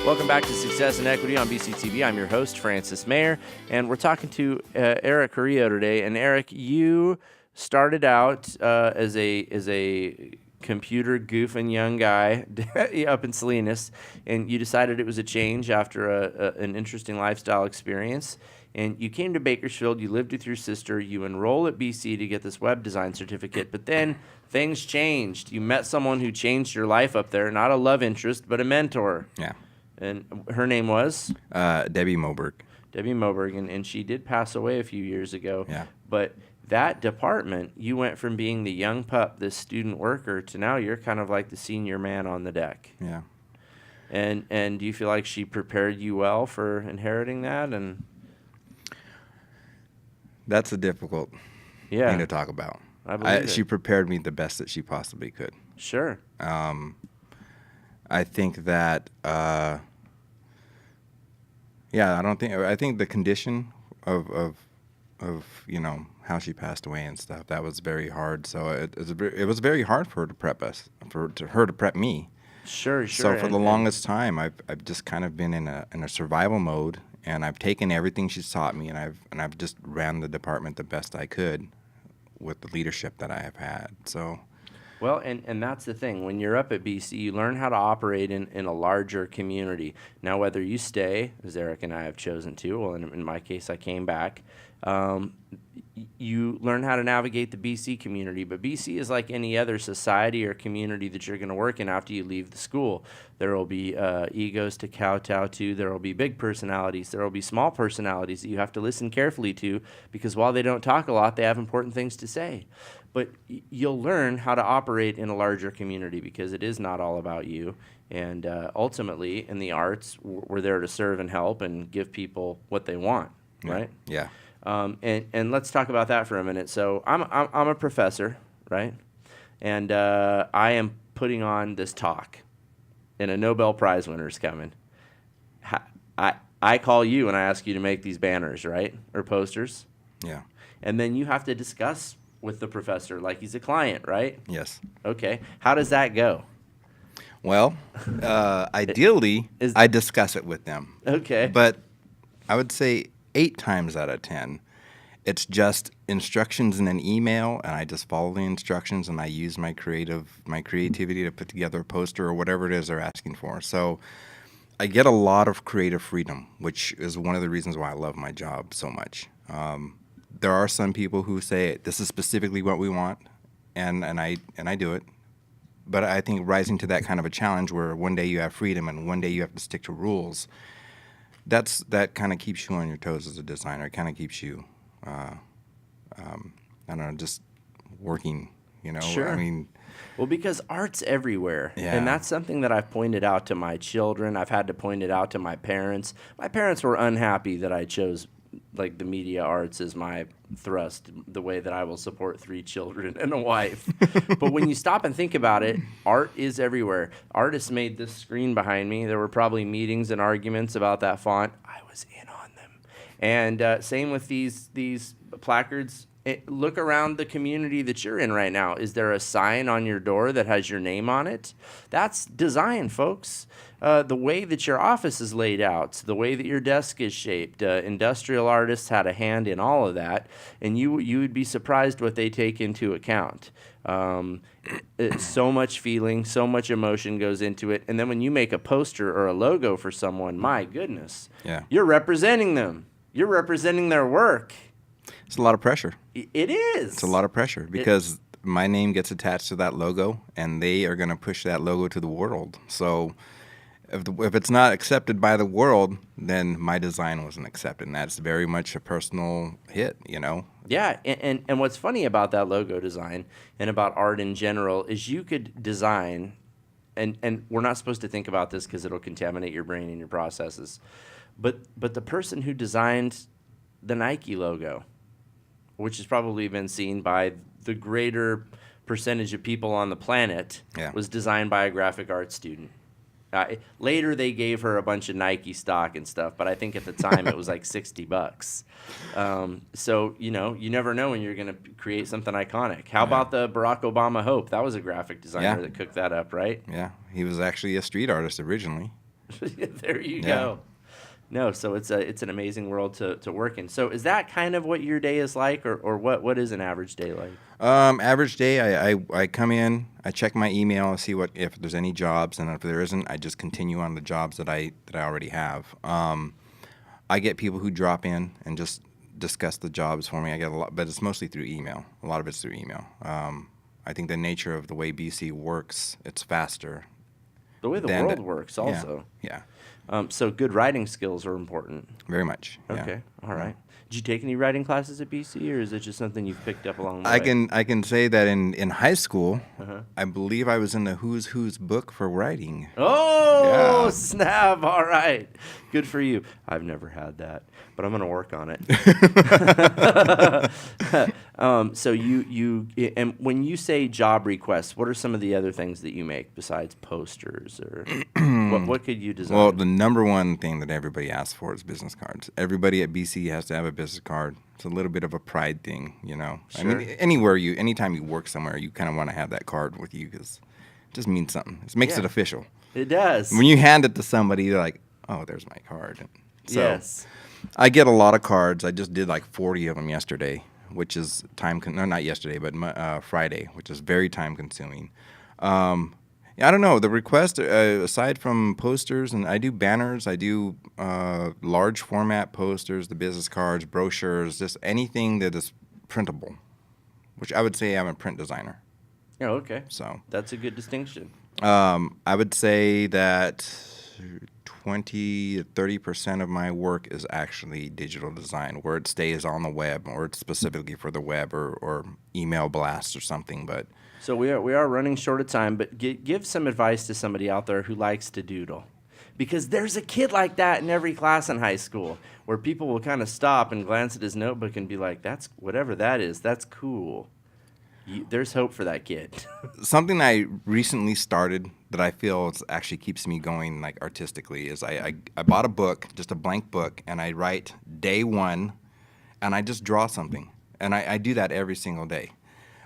Welcome back to Success and Equity on BCTV. I'm your host, Francis Mayer, and we're talking to Eric Carrillo today. And Eric, you started out as a computer goofing young guy up in Salinas, and you decided it was a change after an interesting lifestyle experience. And you came to Bakersfield, you lived with your sister, you enroll at BC to get this web design certificate, but then things changed. You met someone who changed your life up there, not a love interest, but a mentor. Yeah. And her name was? Debbie Moberg. Debbie Moberg, and she did pass away a few years ago. Yeah. But that department, you went from being the young pup, this student worker, to now you're kind of like the senior man on the deck. Yeah. And do you feel like she prepared you well for inheriting that? And that's a difficult thing to talk about. I believe she prepared me the best that she possibly could. Sure. I think that, I think the condition of how she passed away and stuff, that was very hard. So it was very hard for her to prep us, for her to prep me. Sure. So for the longest time, I've just kind of been in a survival mode, and I've taken everything she's taught me, and I've just ran the department the best I could with the leadership that I have had. So. Well, and that's the thing. When you're up at BC, you learn how to operate in a larger community. Now, whether you stay, as Eric and I have chosen to, well, in my case, I came back, you learn how to navigate the BC community. But BC is like any other society or community that you're going to work in after you leave the school. There will be egos to kowtow to. There will be big personalities. There will be small personalities that you have to listen carefully to, because while they don't talk a lot, they have important things to say. But you'll learn how to operate in a larger community, because it is not all about you. And ultimately, in the arts, we're there to serve and help and give people what they want, right? Yeah. And let's talk about that for a minute. So I'm a professor, right? And I am putting on this talk, and a Nobel Prize winner is coming. I call you and I ask you to make these banners, right, or posters. Yeah. And then you have to discuss with the professor like he's a client, right? Yes. Okay. How does that go? Well, ideally, I discuss it with them. Okay. But I would say 8 times out of 10, it's just instructions in an email, and I just follow the instructions, and I use my creativity to put together a poster or whatever it is they're asking for. So I get a lot of creative freedom, which is one of the reasons why I love my job so much. There are some people who say this is specifically what we want, and I do it. But I think rising to that kind of a challenge, where one day you have freedom and one day you have to stick to rules, that kind of keeps you on your toes as a designer. It kind of keeps you, I don't know, just working. Sure. I mean. Well, because art's everywhere. Yeah. And that's something that I've pointed out to my children. I've had to point it out to my parents. My parents were unhappy that I chose like the media arts as my thrust, the way that I will support 3 children and a wife. But when you stop and think about it, art is everywhere. Artists made this screen behind me. There were probably meetings and arguments about that font. I was in on them. And same with these placards. Look around the community that you're in right now. Is there a sign on your door that has your name on it? That's design, folks. The way that your office is laid out, the way that your desk is shaped. Industrial artists had a hand in all of that, and you would be surprised what they take into account. So much feeling, so much emotion goes into it. And then when you make a poster or a logo for someone, my goodness, you're representing them. You're representing their work. It's a lot of pressure. It is. It's a lot of pressure, because my name gets attached to that logo, and they are going to push that logo to the world. So if it's not accepted by the world, then my design wasn't accepted, and that's very much a personal hit, Yeah, and what's funny about that logo design and about art in general is you could design, and we're not supposed to think about this because it'll contaminate your brain and your processes, but the person who designed the Nike logo, which has probably been seen by the greater percentage of people on the planet, was designed by a graphic arts student. Later, they gave her a bunch of Nike stock and stuff, but I think at the time it was like $60. So, you never know when you're going to create something iconic. How about the Barack Obama Hope? That was a graphic designer that cooked that up, right? Yeah, he was actually a street artist originally. There you Yeah. go. No, so it's an amazing world to work in. So is that kind of what your day is like, or what is an average day like? Average day, I come in, I check my email, see what if there's any jobs, and if there isn't, I just continue on the jobs that I already have. I get people who drop in and just discuss the jobs for me. I get a lot, but it's mostly through email. A lot of it's through email. I think the nature of the way BC works, it's faster. The way the than world works, also. Yeah, So good writing skills are important. very much. Yeah. Okay, all right. Did you take any writing classes at BC, or is it just something you've picked up along the I way? can say that in high school, Uh-huh. I believe I was in the Who's Who's book for writing. Oh, Yeah. snap. All right. Good for you. I've never had that, but I'm going to work on it. So and when you say job requests, what are some of the other things that you make besides posters, or what could you design? Well, the number one thing that everybody asks for is business cards. Everybody at BC has to have a business card. It's a little bit of a pride thing, you know. I mean, Sure. anytime you work somewhere, you kind of want to have that card with you because it just means something. It makes it Yeah. official. It does. When you hand it to somebody, they're like, "Oh, there's my card." So Yes. I get a lot of cards. I just did like 40 of them yesterday, which is no, not yesterday, but Friday, which is very time consuming. Yeah, I don't know. The request, aside from posters, and I do banners, I do large format posters, the business cards, brochures, just anything that is printable, which I would say I'm a print designer. Oh, okay. So That's a good distinction. I would say that 20 to 30% of my work is actually digital design, where it stays on the web, or it's specifically for the web, or email blasts or something. But So we are running short of time, but give some advice to somebody out there who likes to doodle. Because there's a kid like that in every class in high school where people will kind of stop and glance at his notebook and be like, that's whatever that is, that's cool. There's hope for that kid. something I recently started that I feel actually keeps me going, like artistically, is I bought a book, just a blank book, and I write day one, and I just draw something, and I do that every single day.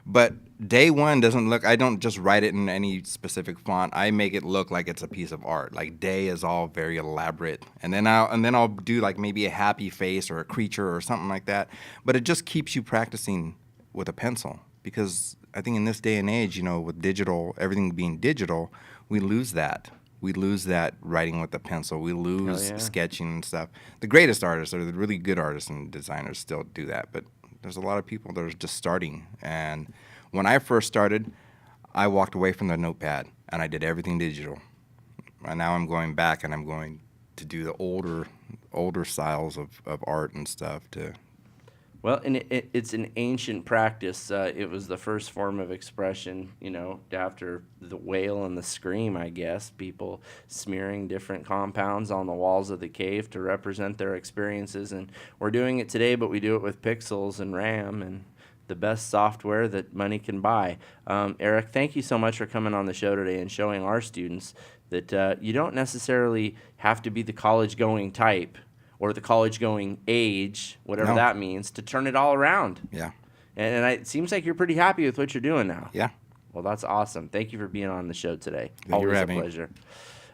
But day one doesn't look. I don't just write it in any specific font. I make it look like it's a piece of art. Like day is all very elaborate, and then I'll do like maybe a happy face or a creature or something like that. But it just keeps you practicing with a pencil, because I think in this day and age, you know, with digital, everything being digital, we lose that. We lose that writing with the pencil. We lose yeah. sketching and stuff. The greatest artists, or the really good artists and designers, still do that. But there's a lot of people that are just starting. And when I first started, I walked away from the notepad and I did everything digital. And now I'm going back and I'm going to do the older styles of art and stuff to. Well, and it's an ancient practice. It was the first form of expression, you know, after the wail and the scream, I guess. People smearing different compounds on the walls of the cave to represent their experiences. And we're doing it today, but we do it with pixels and RAM and the best software that money can buy. Eric, thank you so much for coming on the show today and showing our students that you don't necessarily have to be the college-going type or the college-going age, whatever No. that means, to turn it all around. Yeah. And it seems like you're pretty happy with what you're doing now. Yeah. Well, that's awesome. Thank you for being on the show today. Thank you for Always a having me. pleasure.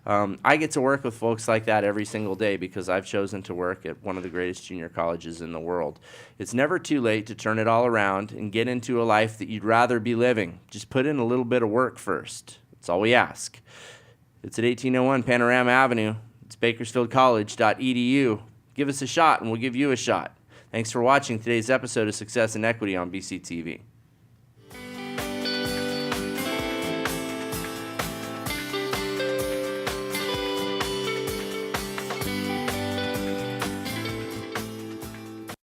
I get to work with folks like that every single day because I've chosen to work at one of the greatest junior colleges in the world. It's never too late to turn it all around and get into a life that you'd rather be living. Just put in a little bit of work first. That's all we ask. It's at 1801 Panorama Avenue. It's bakersfieldcollege.edu. Give us a shot and we'll give you a shot. Thanks for watching today's episode of Success and Equity on BCTV.